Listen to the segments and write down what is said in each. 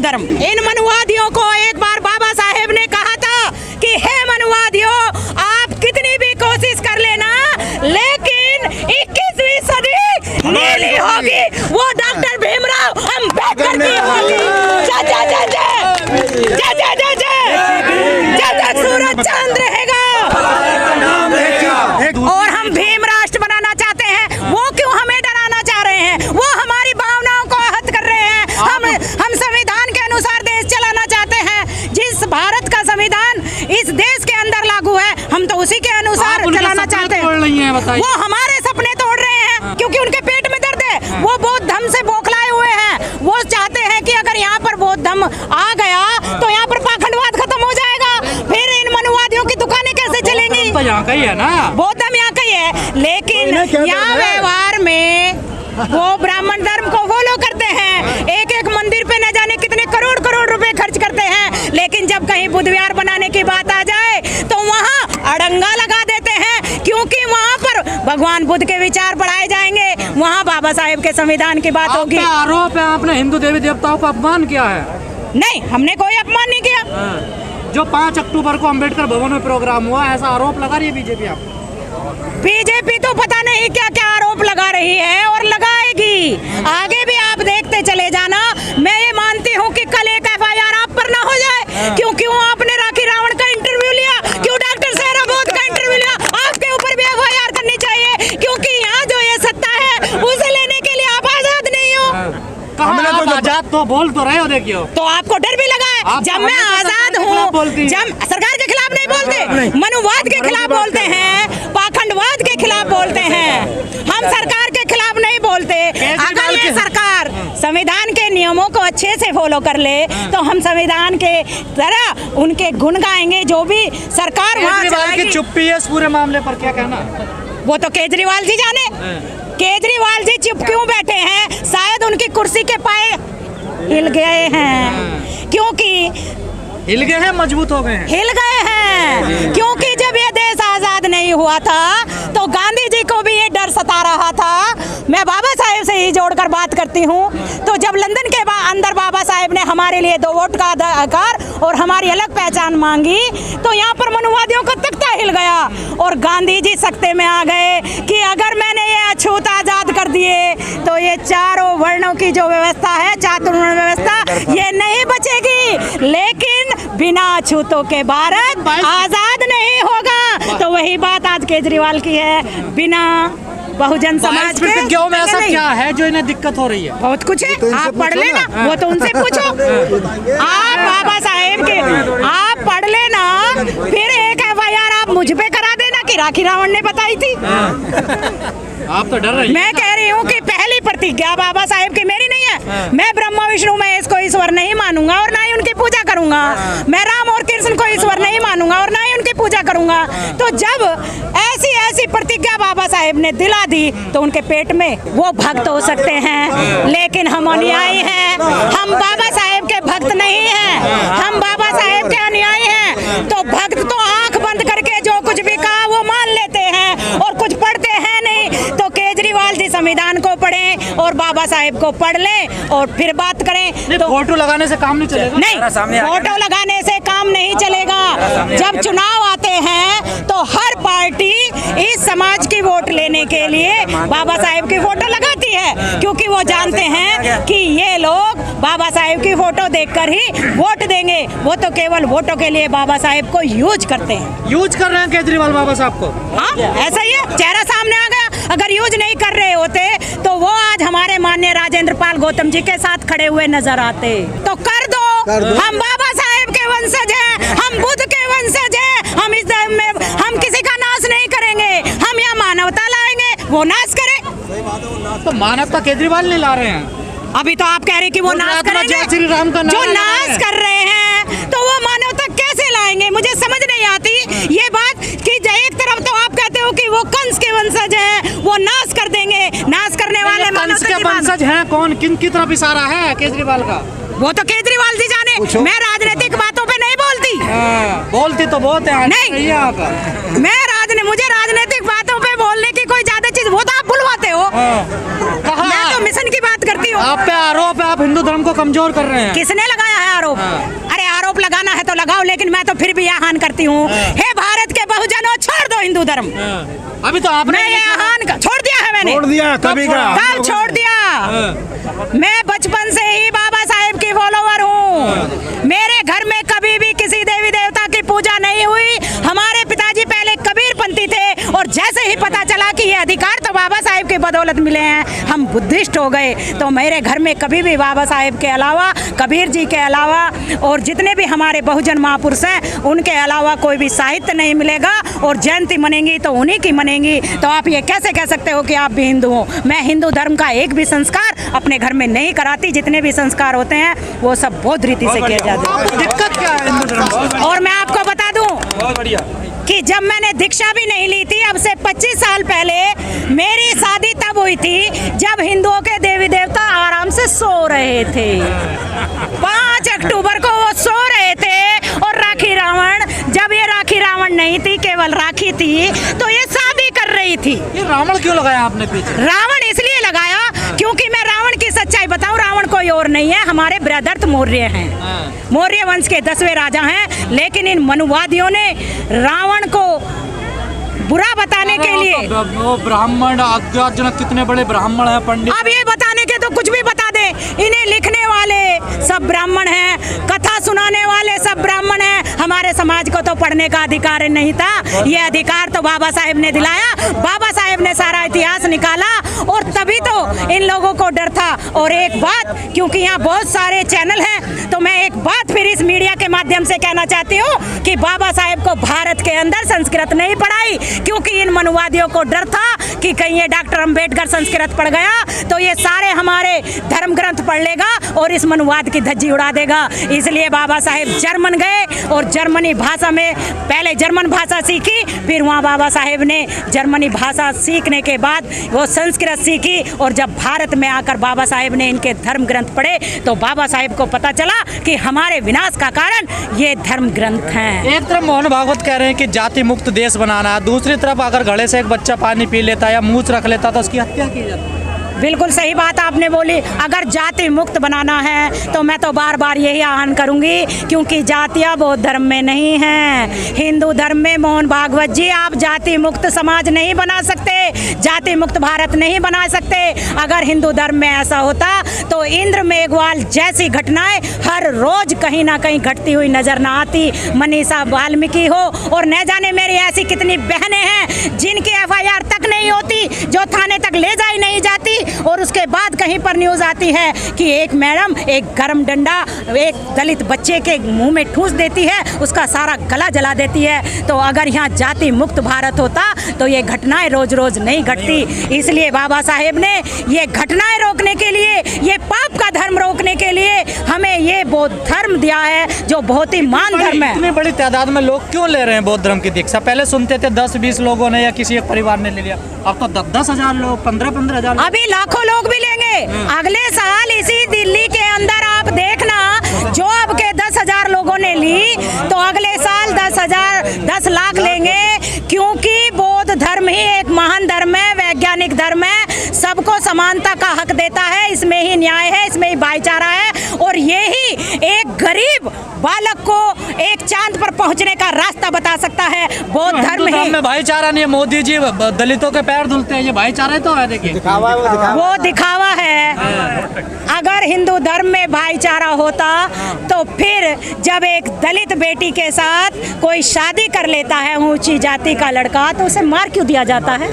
धर्म। इन मनुवादियों को एक बार बाबा साहेब ने कहा था कि हे मनुवादियों, आप कितनी भी कोशिश कर लेना, लेकिन 21वीं सदी नीली होगी, वो डॉक्टर भीमराव अम्बेडकर की होगी। जय जय जय जय जय जय जय जय, जब तक सूरज चांद रहेगा। और हम भीम राष्ट्र बनाना चाहते हैं, वो क्यों हमें डराना चाह रहे हैं? वो हमारी भावनाओं को आहत कर रहे हैं। हम संविधान के अनुसार देश चलाना चाहते हैं। जिस भारत का संविधान इस देश के अंदर लागू है, हम तो उसी के अनुसार चलाना चाहते हैं। वो हमारे सपने तोड़ रहे हैं, क्योंकि उनके पेट में दर्द है। वो बौद्ध धर्म से बौखलाए हुए हैं। वो चाहते हैं कि अगर यहाँ पर बौद्ध धर्म आ गया तो यहाँ पर पाखंडवाद खत्म हो जाएगा। फिर इन मनुवादियों की दुकानें कैसे चलेंगी? तो यहाँ का ही है ना, बौद्ध धर्म यहाँ का ही है, लेकिन यहाँ व्यवहार में वो ब्राह्मण धर्म को फॉलो करते हैं। एक एक मंदिर पे न जाने कितने करोड़ करोड़ रुपए खर्च करते हैं, लेकिन जब कहीं बुद्ध विहार बनाने की बात आ जाए तो वहाँ अड़ंगा लगा देते हैं, क्योंकि वहाँ पर भगवान बुद्ध के विचार पढ़ाए जाएंगे, वहाँ बाबा साहेब के संविधान की बात होगी। आरोप है आपने हिंदू देवी देवताओं का अपमान किया है। नहीं, हमने कोई अपमान नहीं किया। जो 5 अक्टूबर को अंबेडकर भवन में प्रोग्राम हुआ, ऐसा आरोप लगा रही है बीजेपी आप? बीजेपी तो पता नहीं क्या क्या आरोप लगा रही है और लगाएगी। आगे भी आप देखते चले जाना। मैं ये मानती हूँ कि कल एक FIR आप पर ना हो जाए। क्यों आपने राखी रावण का इंटरव्यू लिया? क्यों डॉक्टर सेहरा बोध का इंटरव्यू लिया? आपके ऊपर भी FIR करनी चाहिए, क्योंकि यहाँ जो ये सत्ता है उसे लेने के लिए आप आजाद नहीं हो। आप आजाद तो बोल तो रहे हो, देखियो। तो आपको डर भी लगा है? जब मैं आजाद हूँ, जब सरकार के खिलाफ नहीं बोलते, मनुवाद के खिलाफ बोलते हैं, पाखंडवाद के खिलाफ बोलते हैं। हम सरकार के खिलाफ नहीं बोलते। अगर ये सरकार संविधान के नियमों को अच्छे से फॉलो कर ले तो हम संविधान के तरह उनके गुण गाएंगे। जो भी सरकार वहाँ की चुप्पी है इस पूरे मामले पर, क्या कहना? वो तो केजरीवाल जी जाने। केजरीवाल जी चुप क्यों बैठे हैं? शायद उनकी कुर्सी के पाए हिल गए हैं, क्योंकि हिल गए हैं, मजबूत हो गए हैं, हिल गए हैं। क्योंकि जब ये देश आजाद नहीं हुआ था तो गांधी जी को भी ये डर सता रहा था। मैं बाबा साहेब से ही जोड़कर बात करती हूँ। तो जब लंदन के अंदर बाबा साहेब ने हमारे लिए 2 वोट का अधिकार और हमारी अलग पहचान मांगी, तो यहाँ पर मनुवादियों का तख्ता हिल गया और गांधी जी सख्ते में आ गए कि अगर मैंने ये अछूत आजाद कर दिए तो ये चारों वर्णों की जो व्यवस्था है, चातुर्वर्ण व्यवस्था, ये नहीं बचेगी। लेकिन बिना अछूतों के भारत आजाद नहीं होगा। तो वही बात आज केजरीवाल की है, बिना बहुजन समाज के। क्यों में ऐसा क्या है जो इन्हें दिक्कत हो रही है? बहुत कुछ है, आप पढ़ लेना, वो तो उनसे पूछो। आप बाबा साहेब के आप पढ़ लेना, फिर एक FIR आप मुझ पे करा देना कि राखी रावण ने बताई थी। आप तो डर रही हैं। मैं कह रही हूँ कि पहली प्रतिज्ञा बाबा साहेब की मेरी नहीं है। मैं ब्रह्मा विष्णु महेश को ईश्वर नहीं मानूंगा और ना ही उनकी पूजा करूंगा। मैं राम और कृष्ण को ईश्वर नहीं मानूंगा और ना ही उनकी पूजा करूंगा। तो जब ऐसी प्रतिज्ञा बाबा साहेब ने दिला दी तो उनके पेट में वो भक्त हो सकते हैं, लेकिन हम अनुयायी हैं। हम बाबा साहेब के भक्त नहीं हैं, हम बाबा साहेब के अनुयायी हैं। तो भक्त तो आंख बंद करके जो कुछ भी कहा वो मान लेते हैं और कुछ पढ़ते हैं नहीं। तो केजरीवाल जी संविधान को पढ़ें और बाबा साहेब को पढ़ लें और फिर बात करें। तो फोटो लगाने से काम नहीं चलेगा। नहीं, फोटो लगाने से काम नहीं चलेगा। जब चुनाव आते हैं तो हर पार्टी इस समाज की वोट लेने के लिए बाबा साहेब की फोटो लगाती है, क्योंकि वो जानते हैं कि ये लोग बाबा साहेब की फोटो देखकर ही वोट देंगे। वो तो केवल वोटों के लिए बाबा साहेब को यूज करते हैं। यूज कर रहे हैं केजरीवाल बाबा साहब को? हाँ, ऐसा ही है, चेहरा सामने आ गया। अगर यूज नहीं कर रहे होते तो वो आज हमारे माननीय राजेंद्र पाल गौतम जी के साथ खड़े हुए नजर आते। तो कर दो। हम बाबा साहेब के वंशज हैं, हम बुद्ध के वंशज हैं। हम इस धर्म में हम किसी का नाश नहीं करेंगे। हम यहाँ मानवता लाएंगे, वो नाश करे। तो मानवता केजरीवाल नहीं ला रहे हैं। अभी तो आप कह रहे हैं कि वो नाश करेंगे। श्री राम का जो नाश कर रहे हैं तो वो मानवता कैसे लाएंगे? मुझे समझ नहीं आती ये बात कि एक तरफ तो आप कहते हो कि वो कंस के वंशज हैं, वो नाश कर देंगे। नाश करने वाले कंस के वंशज हैं कौन? किन की तरफ इशारा है केजरीवाल का? वो तो केजरीवाल जी जाने। मैं राजनीतिक बातों पे नहीं बोलती। बोलती तो बहुत है। नहीं, मुझे राजनीतिक बातों पे बोलने की कोई ज्यादा चीज, वो तो आप बुलवाते हो। मैं तो मिशन की बात करती हूँ। आप पे आरोप है, आप हिंदू धर्म को कमजोर कर रहे हैं। किसने लगाया है आरोप? अरे आरोप लगाना है तो लगाओ, लेकिन मैं तो फिर भी आह्वान करती हूँ, हे भारत के बहुजनों, छोड़ दो हिंदू धर्म। अभी तो आपने मैं ये आह्वान छोड़ दिया है, मैंने छोड़ दिया कभी का। कब छोड़ दिया? मैं बचपन से ही बाबा साहेब की फॉलोवर हूँ। मेरे घर में कभी भी किसी देवी देवता की पूजा नहीं हुई। हमारे पिताजी पहले कबीरपंथी थे, और जैसे ही पता चला कि ये अधिकार तो बाबा साहेब की बदौलत मिले हैं, हम बुद्धिस्ट हो गए। तो मेरे घर में कभी भी बाबा साहेब के अलावा, कबीर जी के अलावा, और जितने भी हमारे बहुजन महापुरुष हैं उनके अलावा कोई भी साहित्य नहीं मिलेगा। और जयंती मनेंगी तो उन्हीं की मनेंगी। तो आप ये कैसे कह सकते हो कि आप भी हिंदू हो? मैं हिंदू धर्म का एक भी संस्कार अपने घर में नहीं कराती। जितने भी संस्कार होते हैं वो सब बौद्ध रीति से किए जाते हैं। दिक्कत क्या है हिंदू धर्म से? और मैं आपको बता दूं कि जब मैंने दीक्षा भी नहीं ली थी, अब से 25 साल पहले, मेरी शादी तब हुई थी जब हिंदुओं के देवी देवता आराम से सो रहे थे। 5 अक्टूबर को वो सो रहे थे, और राखी रावण, जब ये राखी रावण नहीं थी, केवल राखी थी, तो ये शादी कर रही थी। ये रावण क्यों लगाया आपने पीछे? रावण इसलिए लगाया क्योंकि मैं रावण की सच्चाई बताऊं, रावण कोई और नहीं है, हमारे ब्रदर्थ मौर्य हैं। मौर्य वंश के 10वें राजा हैं। लेकिन इन मनुवादियों ने रावण को बुरा बताने के लिए, वो ब्राह्मण अज्ञातजनक कितने बड़े ब्राह्मण हैं, पंडित। अब ये बताने के तो कुछ भी बता दे। इन्हें लिखने वाले सब ब्राह्मण हैं, कथा सुनाने वाले सब ब्राह्मण हैं। हमारे समाज को तो पढ़ने का अधिकार नहीं था। ये अधिकार तो बाबा साहेब ने दिलाया। बाबा साहेब ने सारा इतिहास निकाला, और तभी तो इन लोगों को डर था। और एक बात, क्योंकि यहाँ बहुत सारे चैनल हैं, तो मैं एक बात फिर इस मीडिया के माध्यम से कहना चाहती हूँ कि बाबा साहेब को भारत के अंदर संस्कृत नहीं पढ़ाई, क्योंकि इन मनुवादियों को डर था कि कहीं ये डॉक्टर अंबेडकर संस्कृत पढ़ गया तो ये सारे हमारे धर्म ग्रंथ पढ़ लेगा और इस मनुवाद की धज्जी उड़ा देगा। इसलिए बाबा साहेब जर्मन गए, और जर्मनी भाषा में पहले जर्मन भाषा सीखी, फिर वहाँ बाबा साहेब ने जर्मनी भाषा सीखने के बाद वो संस्कृत सीखी। और जब भारत में आकर बाबा साहेब ने इनके धर्म ग्रंथ पढ़े, तो बाबा साहेब को पता चला कि हमारे विनाश का कारण ये धर्म ग्रंथ हैं। एक तरफ मोहन भागवत कह रहे हैं कि जाति मुक्त देश बनाना है, दूसरी तरफ अगर घड़े से एक बच्चा पानी पी लेता या मूछ रख लेता तो उसकी हत्या की जाती है। बिल्कुल सही बात आपने बोली। अगर जाति मुक्त बनाना है तो मैं तो बार बार यही आह्वान करूंगी, क्योंकि जातियां बौद्ध धर्म में नहीं हैं, हिंदू धर्म में। मोहन भागवत जी, आप जाति मुक्त समाज नहीं बना सकते, जाति मुक्त भारत नहीं बना सकते। अगर हिंदू धर्म में ऐसा होता तो इंद्र मेघवाल जैसी घटनाएं हर रोज कहीं ना कहीं घटती हुई नजर ना आती। मनीषा वाल्मीकि हो, और न जाने मेरी ऐसी कितनी बहनें हैं जिनकी FIR तक नहीं होती, जो थाने तक ले जाई नहीं जाती, और उसके बाद कहीं पर न्यूज आती है कि एक मैडम एक गरम डंडा एक दलित बच्चे के मुंह में ठूस देती है, उसका सारा गला जला देती है। तो अगर यहाँ जाति मुक्त भारत होता तो ये घटनाएं रोज रोज नहीं घटती। इसलिए बाबा साहेब ने ये घटनाएं रोकने के लिए, ये पाप का धर्म रोकने के लिए हमें ये बौद्ध धर्म दिया है, जो बहुत ही मान धर्म है। इतनी बड़ी तादाद में लोग क्यों ले रहे हैं बौद्ध धर्म की दीक्षा? पहले सुनते थे 10-20 लोगों ने या किसी एक परिवार ने ले लिया, अब तो 10-10 हजार लोग, 15-15 हजार। अभी लाखों लोग भी लेंगे। अगले साल इसी दिल्ली के अंदर आप देखना, जो अब के 10,000 लोगों ने ली, तो अगले साल 10 लाख लेंगे, क्योंकि बौद्ध धर्म ही एक महान धर्म है, वैज्ञानिक धर्म है, सबको समानता का हक देता है, इसमें ही न्याय है, इसमें ही भाईचारा है, और यही एक गरीब बालक को एक चांद पर पहुंचने का रास्ता बता सकता है। बौद्ध धर्म ही में भाईचारा नहीं है। मोदी जी दलितों के पैर धुलते हैं, ये भाईचारा तो है। देखिए वो दिखावा है। अगर हिंदू धर्म में भाईचारा होता तो फिर जब एक दलित बेटी के साथ कोई शादी कर लेता है ऊंची जाति का लड़का, तो उसे मार क्यों दिया जाता है,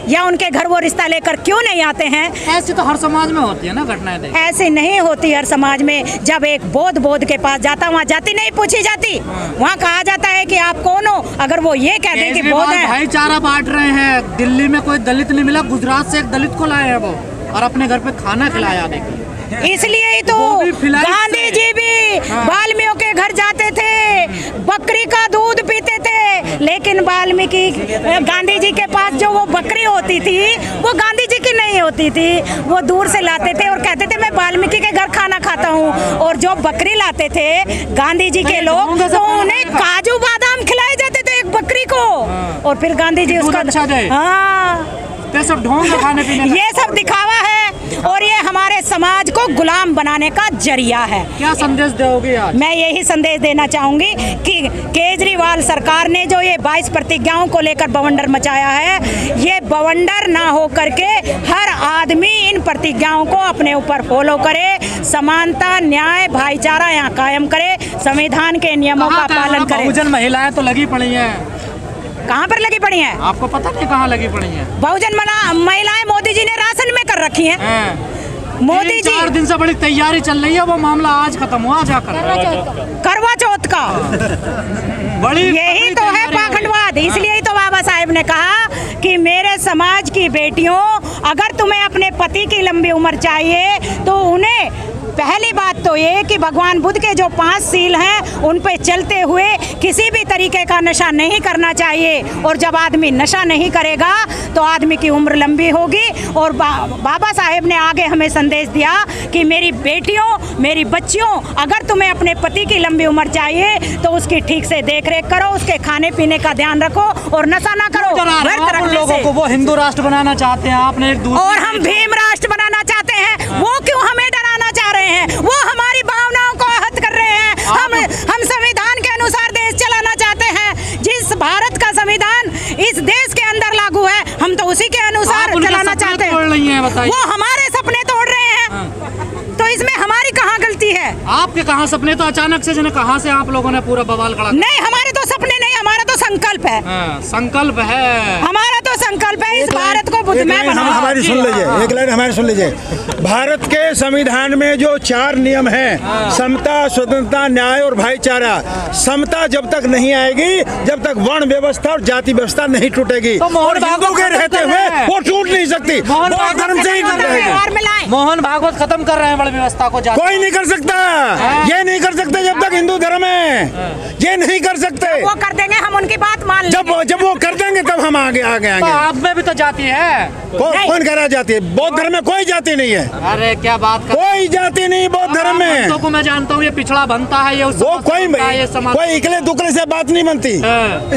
या उनके घर वो रिश्ता लेकर क्यों नहीं आते हैं? ऐसी तो हर समाज में होती है ना घटनाएं। ऐसी नहीं होती हर समाज में। जब एक बौद्ध के पास जाता, वहाँ जाति नहीं पूछी जाती, वहाँ कहा जाता है कि आप कौन हो। अगर वो ये कहते हैं कि बौद्ध है, भाईचारा बांट रहे हैं। दिल्ली में कोई दलित नहीं मिला, गुजरात से एक दलित को लाए हैं वो, और अपने घर पे खाना खिलाया। देखिए, इसलिए ही तो गांधी जी भी वाल्मीकियों के घर जाते थे, बकरी का दूध पीते थे, लेकिन वाल्मीकि गांधी जी के पास जो वो बकरी होती थी वो गांधी जी की नहीं होती थी, वो दूर से लाते थे और कहते थे मैं वाल्मीकि के घर खाना खाता हूँ। और जो बकरी लाते थे गांधी जी के लोग, तो उन्हें काजू बादाम खिलाए जाते थे एक बकरी को, और फिर गांधी जी उसका हाँ, सब ढोंग खाने पीने, ये सब दिखावा है। और ये हमारे पूरे समाज को गुलाम बनाने का जरिया है। क्या संदेश दोगे आज? मैं यही संदेश देना चाहूंगी कि केजरीवाल सरकार ने जो ये 22 प्रतिज्ञाओं को लेकर बवंडर मचाया है, ये बवंडर ना हो करके हर आदमी इन प्रतिज्ञाओं को अपने ऊपर फॉलो करे, समानता, न्याय, भाईचारा यहाँ कायम करे, संविधान के नियमों का पालन करे। बहुजन महिलाएं तो लगी पड़ी हैं, कहाँ पर लगी पड़ी हैं? आपको पता नहीं कहाँ लगी पड़ी हैं? बहुजन महिलाएं मोदी जी ने राशन में कर रखी हैं। मोदी जी 4 दिन से बड़ी तैयारी चल रही है, वो मामला आज खत्म हुआ जाकर करवा चौथ का। बड़ी यही तो है पाखंडवाद। इसलिए ही तो बाबा साहेब ने कहा कि मेरे समाज की बेटियों, अगर तुम्हें अपने पति की लंबी उम्र चाहिए तो उन्हें पहली बात तो ये कि भगवान बुद्ध के जो 5 सील हैं उन पे चलते हुए किसी भी तरीके का नशा नहीं करना चाहिए। और जब आदमी नशा नहीं करेगा तो आदमी की उम्र लंबी होगी। और बाबा साहेब ने आगे हमें संदेश दिया कि मेरी बेटियों, मेरी बच्चियों, अगर तुम्हें अपने पति की लंबी उम्र चाहिए तो उसकी ठीक से देखरेख करो, उसके खाने पीने का ध्यान रखो और नशा ना करो। व्रत रखने लोगों से। को वो हिंदू राष्ट्र बनाना चाहते हैं, आपने एक दूसरे और हम भीम राष्ट्र बनाना चाहते हैं, वो क्यों हमें डराना चाह रहे हैं? वो हमारी भावनाओं को आहत कर रहे हैं। हम संविधान के अनुसार देश चलाना चाहते हैं। जिस भारत का संविधान इस देश के अंदर लागू है, हम तो उसी के अनुसार चलाना चाहते हैं। वो हमारे सपने तोड़ रहे हैं, तो इसमें हमारी कहाँ गलती है? आपके कहाँ सपने? तो अचानक से जिन्हें कहाँ से आप लोगों ने पूरा बवाल खड़ा? नहीं, हमारे तो सपने नहीं, हमारा तो संकल्प है। संकल्प है, हमारा तो संकल्प है इस भारत को बुद्धमय बनाना। हमारी सुन लीजिए, एक लाइन हमारी सुन लीजिए। भारत के संविधान में जो 4 नियम हैं, समता, स्वतंत्रता, न्याय और भाईचारा। समता जब तक नहीं आएगी, जब तक वर्ण व्यवस्था और जाति व्यवस्था नहीं टूटेगी, तो मोहन और हिंदू के रहते हुए वो टूट नहीं सकती। मोहन वो धर्म से ही रहेगी। मोहन भागवत खत्म कर रहे हैं वर्ण व्यवस्था को। कोई नहीं कर सकता, ये नहीं कर सकते जब तक हिंदू धर्म है, ये नहीं कर सकते। वो कर देंगे, हम उनकी बात मान लेंगे। जब वो कर देंगे तब हम आगे आएंगे। आप में भी तो जाति है। कौन कह रहा जाति है? बौद्ध धर्म में कोई जाति नहीं है। अरे क्या बात कर, कोई जाति नहीं बौद्ध धर्म में। तो को मैं जानता हूँ, ये पिछड़ा बनता है, ये वो कोई इकले दुकले से बात नहीं बनती,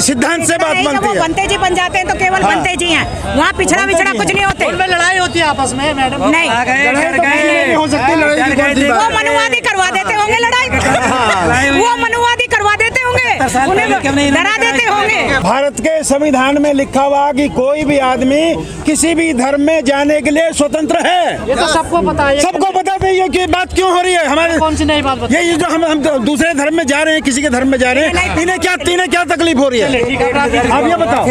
सिद्धांत से बात बनती है। बनते जी बन जाते हैं तो केवल बनते जी हैं, वहाँ पिछड़ा कुछ नहीं होते। उनमें लड़ाई होती है आपस में मैडम? नहीं, नहीं हो सकती लड़ाई। वो मनुवादी करवा देते होंगे लड़ाई, वो मनुवादी करवा देते होंगे, उन्हें डरा देते होंगे। भारत के संविधान में लिखा हुआ कि कोई भी आदमी किसी भी धर्म में जाने के लिए स्वतंत्र है। ये तो सबको पता है। सबको पता है। ये बात क्यों हो रही है हमारे? कौन सी नई बात बता? ये जो हम दूसरे धर्म में जा रहे हैं, किसी के धर्म में जा रहे हैं, इन्हें क्या तकलीफ हो रही है? ठीक है, आप ये बताओ।